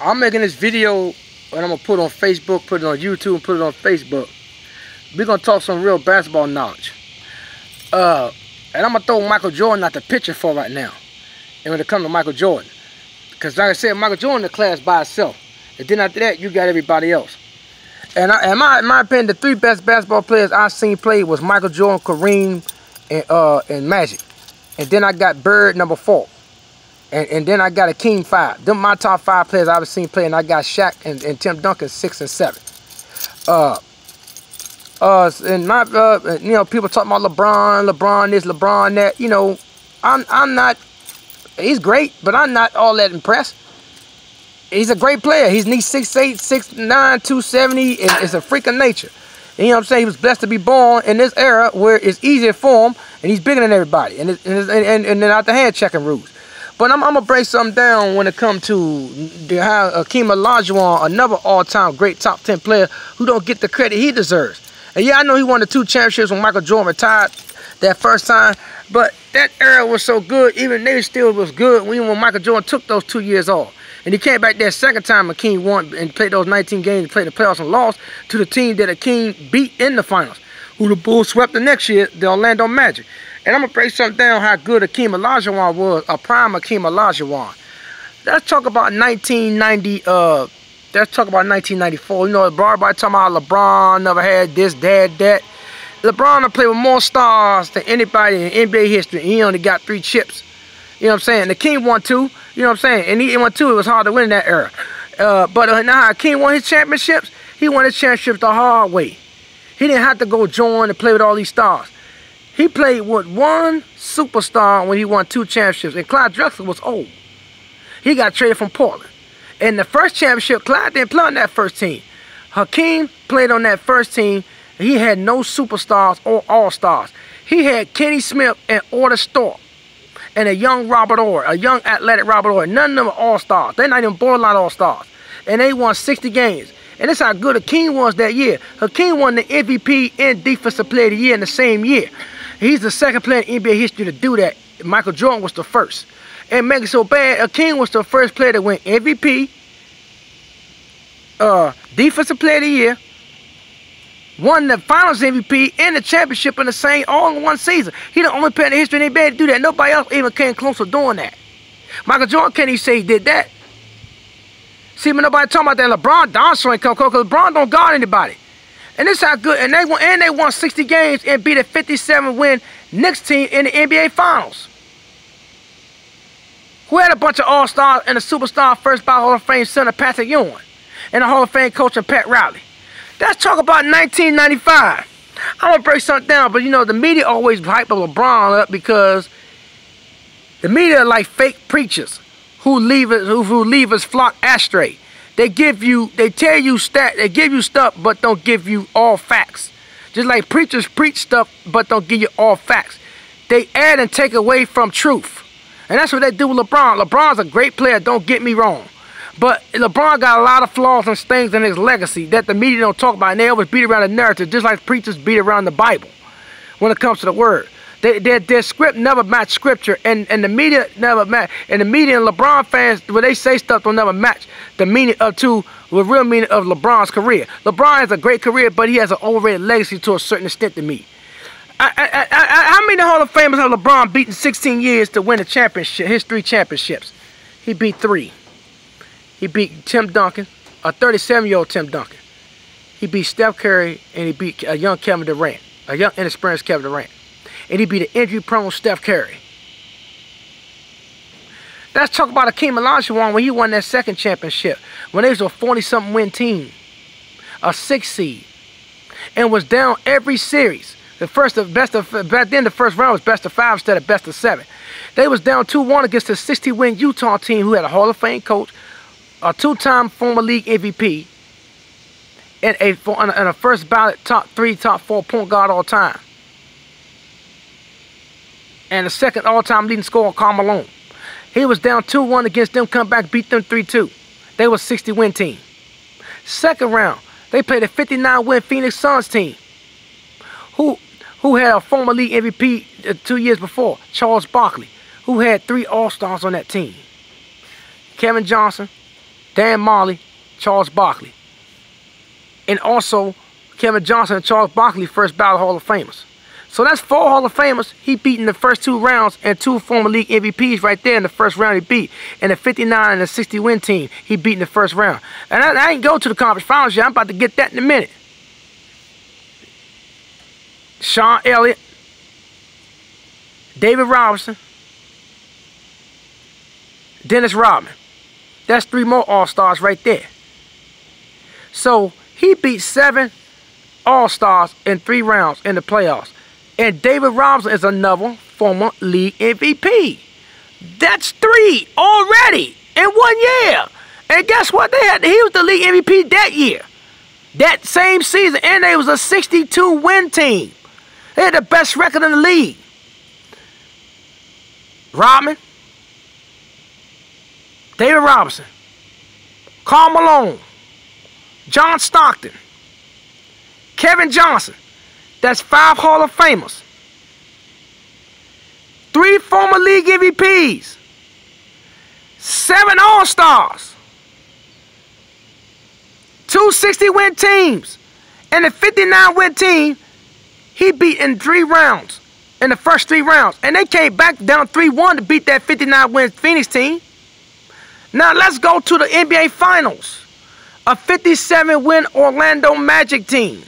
I'm making this video and I'm gonna put it on Facebook, put it on YouTube, and put it on Facebook. We're gonna talk some real basketball knowledge. And I'm gonna throw Michael Jordan out the picture for right now. And when it comes to Michael Jordan, because like I said, Michael Jordan in the class by itself. And then after that, you got everybody else. And in my opinion, the three best basketball players I've seen play was Michael Jordan, Kareem, and Magic. And then I got Bird number 4. And then I got Hakeem 5. Them my top 5 players I've seen play. And I got Shaq and Tim Duncan 6 and 7. And my you know, people talking about LeBron this, LeBron that. You know, I'm not. He's great, but I'm not all that impressed. He's a great player. He's 6'8", 6'9", 270, and it's a freak of nature. And you know what I'm saying? He was blessed to be born in this era where it's easier for him, and he's bigger than everybody. And then out the hand checking rules. But I'm gonna break something down when it comes to Hakeem Olajuwon, another all-time great top 10 player who don't get the credit he deserves. And yeah, I know he won the 2 championships when Michael Jordan retired that first time, but that era was so good. Even they still was good when Michael Jordan took those 2 years off. And he came back that second time Hakeem won and played those 19 games and played the playoffs and lost to the team that Hakeem beat in the finals, who the Bulls swept the next year, the Orlando Magic. And I'm going to break something down how good Hakeem Olajuwon was, a prime Hakeem Olajuwon. Let's talk about 1990, let's talk about 1994. You know, everybody talking about LeBron never had this, that. LeBron played with more stars than anybody in NBA history. He only got 3 chips. You know what I'm saying? Hakeem won 2. You know what I'm saying? And he won 2. It was hard to win in that era. But now Hakeem won his championships. He won his championships the hard way. He didn't have to go join and play with all these stars. He played with 1 superstar when he won 2 championships. And Clyde Drexler was old. He got traded from Portland. And the first championship, Clyde didn't play on that first team. Hakeem played on that first team. He had no superstars or all-stars. He had Kenny Smith and Order Stork. And a young Robert Orr, a young athletic Robert Orr. None of them are all-stars. They're not even borderline all-stars. And they won 60 games. And that's how good Hakeem was that year. Hakeem won the MVP and Defensive Player of the Year in the same year. He's the second player in NBA history to do that. Michael Jordan was the first. And make it so bad, Hakeem was the first player to win MVP, Defensive Player of the Year, won the Finals MVP and the championship in the same, all in one season. He the only player in the history of the NBA to do that. Nobody else even came close to doing that. Michael Jordan can't even say he did that. See, but nobody talking about that. LeBron Donson ain't come close because LeBron don't guard anybody. And this how good. And they won 60 games and beat a 57-win Knicks team in the NBA Finals, who had a bunch of all-stars and a superstar first ballot Hall of Fame center Patrick Ewing and a Hall of Fame coach and Pat Riley. Let's talk about 1995. I'm going to break something down, but you know, the media always hype LeBron up because the media are like fake preachers who leave us flock astray. They tell you they give you stuff, but don't give you all facts. Just like preachers preach stuff, but don't give you all facts. They add and take away from truth. And that's what they do with LeBron. LeBron's a great player, don't get me wrong. But LeBron got a lot of flaws and things in his legacy that the media don't talk about. And they always beat around the narrative, just like preachers beat around the Bible when it comes to the word. Their script never match scripture, and the media never match. And the media and LeBron fans, when they say stuff, don't never match the meaning of the real meaning of LeBron's career. LeBron has a great career, but he has an overrated legacy to a certain extent to me. How many Hall of Famers have LeBron beaten 16 years to win a championship? His 3 championships. He beat 3. He beat Tim Duncan, a 37-year-old Tim Duncan. He beat Steph Curry, and he beat a young Kevin Durant, a young inexperienced Kevin Durant. And he beat an injury-prone Steph Curry. Let's talk about Hakeem Olajuwon when he won that second championship, when they was a 40-something win team, a 6 seed, and was down every series. Back then the first round was best of 5 instead of best of 7. They was down 2-1 against the 60-win Utah team who had a Hall of Fame coach, a 2-time former league MVP, and a first ballot top 3, top 4 point guard all time. And the second all-time leading scorer, Karl Malone. He was down 2-1 against them, come back, beat them 3-2. They were a 60-win team. Second round, they played a 59-win Phoenix Suns team, who had a former league MVP 2 years before, Charles Barkley, who had 3 All-Stars on that team. Kevin Johnson, Dan Marley, Charles Barkley. And also Kevin Johnson and Charles Barkley, first ballot Hall of Famers. So that's 4 Hall of Famers he beat in the first 2 rounds, and 2 former league MVPs right there in the first round he beat. And the 59 and the 60 win team he beat in the first round. And I ain't go to the conference finals yet. I'm about to get that in a minute. Sean Elliott, David Robinson, Dennis Rodman. That's 3 more All-Stars right there. So he beat 7 All-Stars in 3 rounds in the playoffs. And David Robinson is another former league MVP. That's 3 already in 1 year. And guess what? He was the league MVP that year. That same season. And they was a 62-win team. They had the best record in the league. Rodman, David Robinson, Karl Malone, John Stockton, Kevin Johnson. That's 5 Hall of Famers. 3 former league MVPs. 7 All-Stars. 2 60-win teams. And a 59-win team he beat in 3 rounds. In the first 3 rounds. And they came back down 3-1 to beat that 59-win Phoenix team. Now let's go to the NBA Finals. A 57-win Orlando Magic team.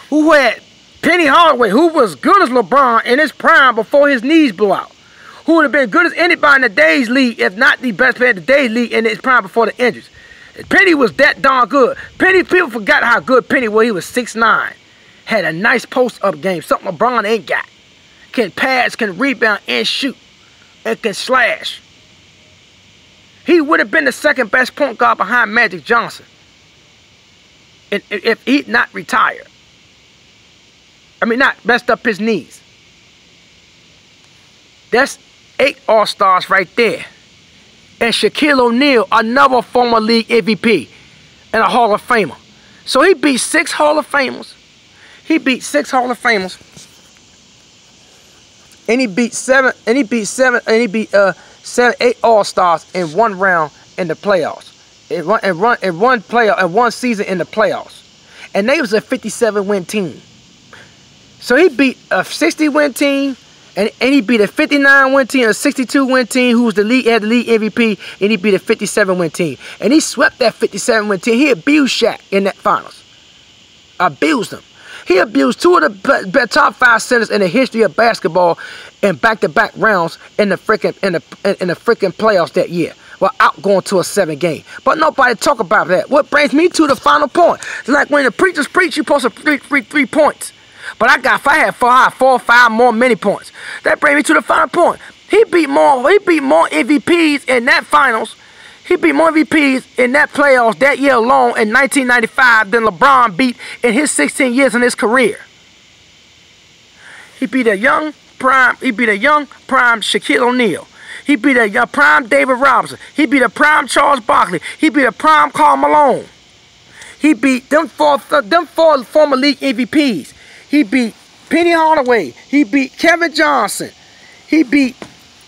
Who had Penny Hardaway, who was good as LeBron in his prime before his knees blew out. Who would have been good as anybody in the Days League, if not the best player in the Days League in his prime before the injuries. Penny was that darn good. Penny, people forgot how good Penny was. He was 6'9". Had a nice post-up game, something LeBron ain't got. Can pass, can rebound, and shoot. And can slash. He would have been the 2nd best point guard behind Magic Johnson if he'd not retired. I mean, not messed up his knees. That's 8 All-Stars right there. And Shaquille O'Neal, another former league MVP and a Hall of Famer. So he beat 6 Hall of Famers. He beat 6 Hall of Famers. And he beat 8 All-Stars in 1 round in the playoffs. In one season in the playoffs. And they was a 57-win team. So he beat a 60-win team, and he beat a 59-win team, a 62-win team who was had the league MVP, and he beat a 57-win team. And he swept that 57-win team. He abused Shaq in that finals. Abused him. He abused 2 of the top 5 centers in the history of basketball in back-to-back rounds in the freaking playoffs that year. Well, out going to a 7-game. But nobody talk about that. What brings me to the final point. It's like when the preachers preach, you're supposed to preach 3 points. But if I had 4 or 5 more mini points. That brings me to the final point. He beat more MVPs in that finals. He beat more MVPs in that playoffs that year alone in 1995 than LeBron beat in his 16 years in his career. He beat a young prime Shaquille O'Neal. He beat a prime David Robinson. He beat a prime Charles Barkley. He beat a prime Karl Malone. He beat them four former league MVPs. He beat Penny Hardaway. He beat Kevin Johnson. He beat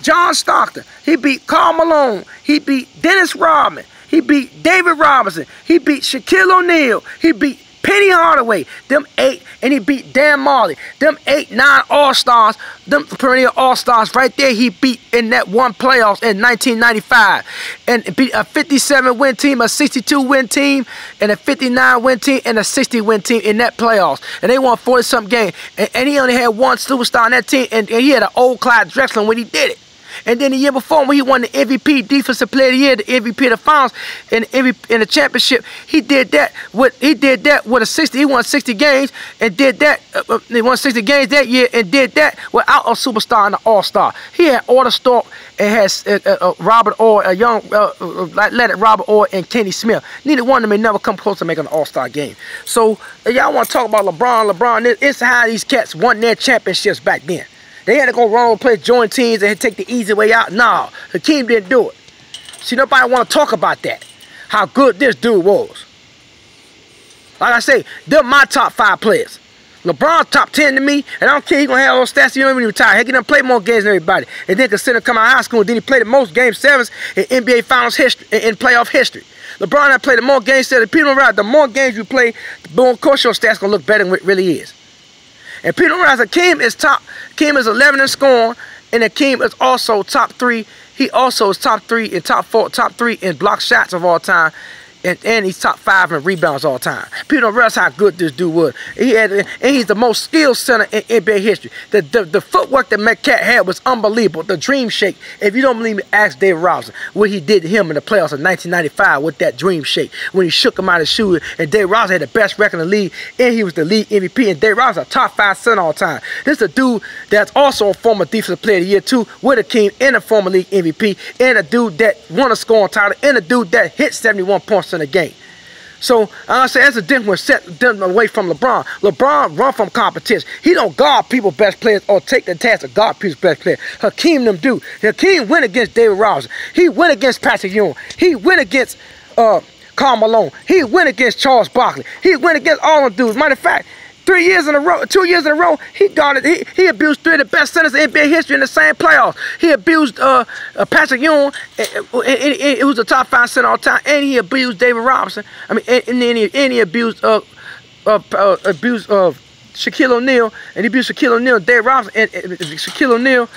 John Stockton. He beat Karl Malone. He beat Dennis Rodman. He beat David Robinson. He beat Shaquille O'Neal. He beat Penny Hardaway. Them 8, and he beat Dan Marley. Them 8, 9 All-Stars, them perennial All-Stars right there he beat in that one playoffs in 1995. And beat a 57-win team, a 62-win team, and a 59-win team, and a 60-win team in that playoffs. And they won 40-something games. And he only had 1 superstar on that team, and he had an old Clyde Drexler when he did it. And then the year before, when he won the MVP, Defensive Player of the Year, the MVP of the finals, and the championship, he did that with a 60. He won 60 games and did that. He won 60 games that year and did that without a superstar and an All-Star. He had Order Stork and has Robert Orr, a young athletic Robert Orr and Kenny Smith. Neither one of them may never come close to making an All-Star game. So y'all want to talk about LeBron? It's how these cats won their championships back then. They had to go run and play joint teams and take the easy way out. No, Hakeem didn't do it. See, nobody want to talk about that. How good this dude was. Like I say, they're my top 5 players. LeBron top 10 to me, and I don't care. He gonna have all stats. He don't even retire. Heck, he done played more games than everybody. And then consider coming out of high school, and then he played the most game 7s in NBA Finals history, in playoff historay. LeBron had played the more games. The people around, the more games you play, the more course your stats gonna look better than what it really is. And people realize Hakeem is top. Hakeem is 11 in scoring, and Hakeem is also top 3. He also is top 3 in top 3 in block shots of all time. And he's top 5 in rebounds all time. People don't realize how good this dude was. And he's the most skilled center in NBA history. The footwork that Metcalf had was unbelievable. The dream shake. If you don't believe me, ask David Robinson what he did to him in the playoffs of 1995 with that dream shake when he shook him out of his shoes. And David Robinson had the best record in the league, and he was the league MVP. And David Robinson, a top 5 center all time. This is a dude that's also a former Defensive Player of the Year too, with Hakeem, and a former league MVP, and a dude that won a scoring title, and a dude that hit 71 points in a game. So I say that's a difference set them away from LeBron. LeBron run from competition. He don't guard people's best players or take the task of guard people's best players. Hakeem them do. Hakeem went against David Robinson. He went against Patrick Ewing. He went against Karl Malone. He went against Charles Barkley. He went against all them dudes. Matter of fact, 2 years in a row, he guarded. He abused 3 of the best centers in NBA history in the same playoffs. He abused Patrick Ewing, it was a top 5 center all time, and he abused David Robinson. I mean, and he abused Shaquille O'Neal, and he abused Shaquille O'Neal, David Robinson, and Shaquille O'Neal,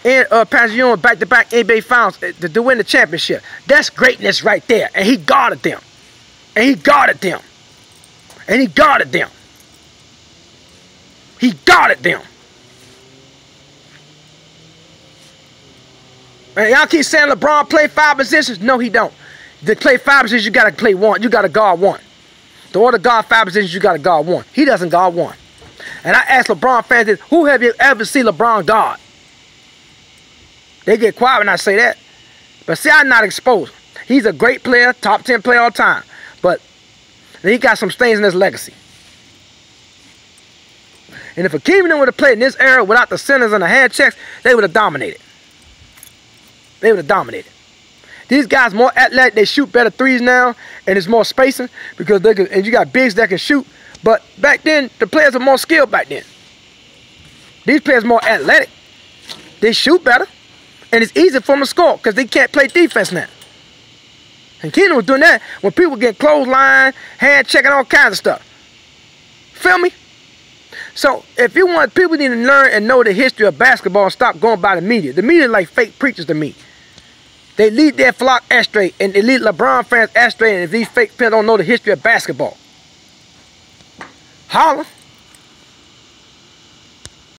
and Patrick Ewing back-to-back NBA Finals to win the championship. That's greatness right there, and he guarded them, and he guarded them, and he guarded them. He guarded them. And y'all keep saying LeBron play 5 positions. No, he don't. To play 5 positions, you gotta play 1. You gotta guard 1. To order guard 5 positions, you gotta guard 1. He doesn't guard 1. And I ask LeBron fans this: who have you ever seen LeBron guard? They get quiet when I say that. But see, I'm not exposed. He's a great player, top 10 player all time. But he got some stains in his legacy. And if Hakeem would have played in this era without the centers and the hand checks, they would have dominated. They would have dominated. These guys more athletic, they shoot better threes now, and it's more spacing because they can, and you got bigs that can shoot. But back then, the players were more skilled back then. These players are more athletic. They shoot better, and it's easy for them to score because they can't play defense now. And Keenan was doing that when people get clothesline, hand checking, all kinds of stuff. Feel me? So if you want, people need to learn and know the history of basketball and stop going by the media. The media is like fake preachers to me. They lead their flock astray, and they lead LeBron fans astray, and if these fake fans don't know the history of basketball. Holla.